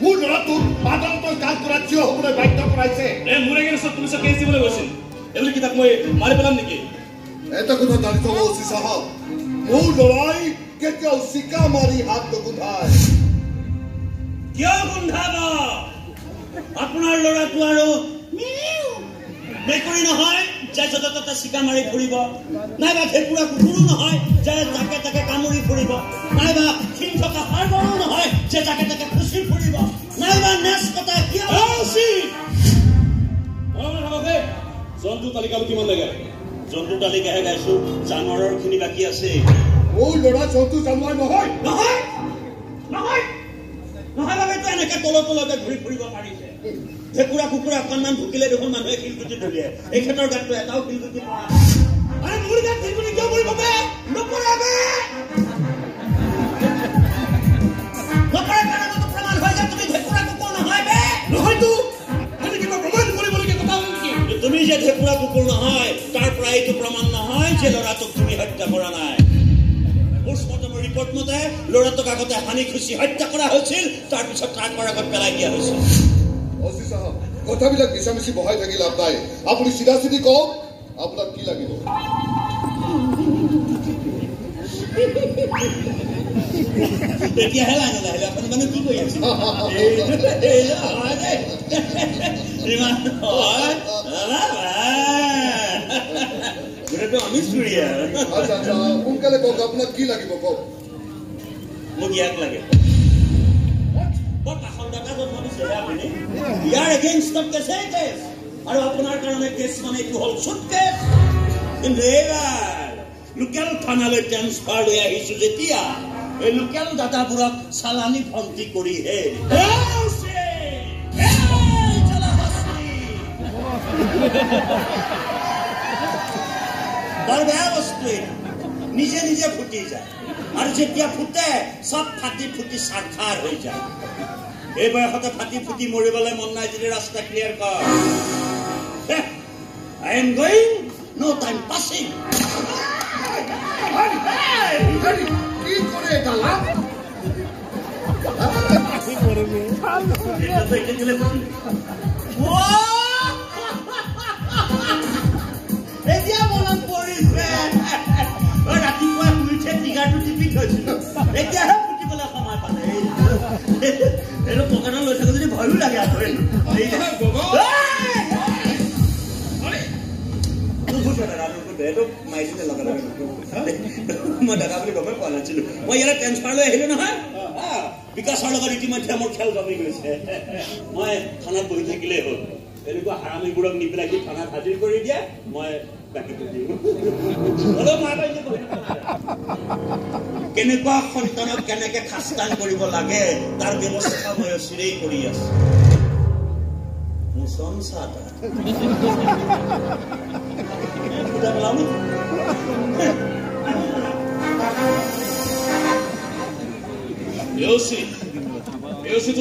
মোৰ ল'ৰাটোক আদালতৰ কাঠগড়াত থিয় হ'বলৈ বাধ্য কৰাইছে। মোৰ এগেইনষ্টত পুলিচক কেছ দিবলৈ গৈছিল। এইবুলি কি তাক মই মাৰি পেলাম নেকি? এটা কথা জানি থ'ব অচি চাহাব, মোৰ ল'ৰাই কেতিয়াও চিকা মাৰি হাত নুগোন্ধায়। কিয় গোন্ধাব? আপোনাৰ ল'ৰাটো আৰু মেকুৰী নহয় যে য'তে ত'তে চিকা মাৰি ফুৰিব, নাইবা ভেকুৰা কুকুৰো নহয় যে যাকে তাকে কামুৰি ফুৰিব, নাইবা শিং থকা সাগৰো নহয় যে যাকে তাকে খুচি ফুৰিব, নাইবা নেচ কটা কিয় জন্তু তালিকাটো কিমান লাগে? জন্তু তালিকাহে গাইছো, জানোৱাৰৰ খিনি বাকী আছে। মোৰ ল'ৰা জন্তু জানোৱাৰ নহয়। নহয় নহয় নহয় বাবেতো এনেকে তলতে ঘূৰি ফুৰিব পাৰিছে। ভেকুৰা কুকুৰা অকণমান ঢুকিলে দেখোন মানুহে শিলগুটি ধৰিয়ে। এই ক্ষেত্ৰৰ গাতটো এটাও শিলগুটি পৰা আৰে মোৰ গাত শিলগুটি কিয় পৰিব বে? নপৰাবে নপৰে কাৰণতো প্ৰমাণ হয় যে তুমি ভেকুৰা কুকুৰ নহয় বে। নহয়তো আমি কিবা প্ৰমাণ কৰিবলগীয়া কথা হ'ল নেকি? তুমি যে ভেকুৰা কুকুৰ নহয় তাৰ পৰা এইটো প্ৰমাণ নহয় যে ল'ৰাটোক তুমি হত্যা কৰা নাই। পোষ্টমৰ্টমৰ ৰিপৰ্ট মতে ল'ৰাটোক আগতে হানি খুচি হত্যা কৰা হৈছিল, তাৰপিছত ট্ৰাকৰ আগত পেলাই দিয়া হৈছিল। অচি চাহাব, কথাবিলাক মিছামিছি বহাই থাকি লাভ নাই। আপুনি চিধা চিধি কওক, আপোনাক কি লাগিব? তেতিয়াহে লাইনত আহিলে আপুনি মানে কি কৰি আছে? আমি চুৰিয়া। আচ্ছা আচ্ছা, সোনকালে কওক, আপোনাক কি লাগিব কওক। মোক ইয়াক লাগে। কাষৰ দাদা জন্ম দিছেহে আপুনি। ইয়াৰ এগেইনষ্টত কেছে কেছ, আৰু আপোনাৰ কাৰণে কেছ মানে এইটো হ'ল চুট কেছ। কিন্তু এইবাৰ লোকেল থানালৈ ট্ৰেন্সফাৰ লৈ আহিছো যেতিয়া এই লোকেল দাদাবোৰক চালানী ভণ্টি কৰিহে। বৰ বেয়া বস্তু, নিজে নিজে ফুটি যায়, আৰু যেতিয়া ফুটে চব ফাটি ফুটি চাৰখাৰ হৈ যায়। এই বয়সতে ফাটি ফুটি মৰিবলৈ মন নাই যদি ৰাস্তা ক্লিয়াৰ কৰ। I am going, no time passing. কি কৰে এটা লাভ? এতিয়া মনত পৰিছে, ৰাতিপুৱা শুই উঠে টিকাটো টিপি থৈছিলো, এতিয়াহে ফুটিবলৈ সময় পালে। এইটো পকেটত লৈ থাকো যদি ভয়ো লাগে। মই দাদা বুলি গমেই পোৱা নাছিলো। মই ইয়ালৈ ট্ৰেন্সফাৰ লৈ আহিলো নহয়, বিকাশৰ লগত ইতিমধ্যে মোৰ খেল জমি গৈছে। মই থানাত বহি থাকিলেই হ'ল, এনেকুৱা হাৰামীবোৰক নি পেলাই সি থানাত হাজিৰ কৰি দিয়ে, মই বাকীটো দিওঁ। কেনেকুৱা সন্তানক কেনেকে খাস্তান কৰিব লাগে তাৰ ব্যৱস্থা মই চিৰেই কৰি আছো।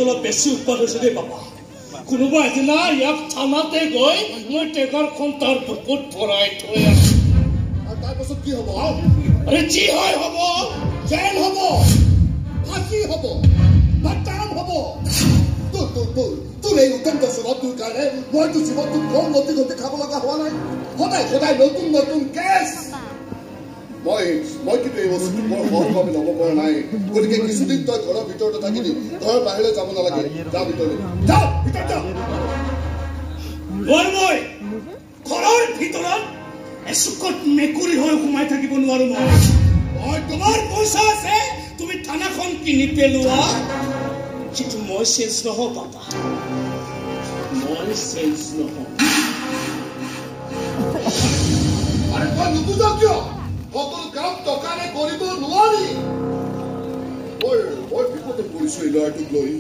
অলপ বেছি উৎপাত হৈছে দেই পাপা। কোনোবা এদিনা ইয়াক থানাতে গৈ মই টেকাৰখন তাৰ বুকুত ভৰাই থৈ আছো। তাৰপাছত কি হ'ব? আৰে যি হয় হ'ব, জেল হ'ব, ফাঁচি হ'ব, বাটাম হ'ব। তোৰ এই উত্তম স্বভাৱটোৰ কাৰণে মইতো জীৱনটোত কম গতি গতি খাব লগা হোৱা নাই। সদায় সদায় নতুন নতুন কেছ। মই কিন্তু এই বস্তুটো বৰ সহজভাৱে ল'ব পৰা নাই। গতিকে কিছুদিন তই ঘৰৰ ভিতৰতে থাকিবি, ঘৰৰ বাহিৰলৈ যাব নালাগে। যা ভিতৰলৈ, যা ভিতৰত যা। মই ঘৰৰ ভিতৰত এচুকত মেকুৰী হৈ সোমাই থাকিব নোৱাৰো। মই তোমাৰ পইচা আছে, তুমি থানাখন কিনি পেলোৱা, কিন্তু মই চেঞ্জ নহওঁ পাপা, মই চেঞ্জ নহওঁ। আৰে তই নুবুজ কিয়? সকলো কাম টকাৰে কৰিব নোৱাৰি। মই বিপদত পৰিছো এই ল'ৰাটোক লৈ।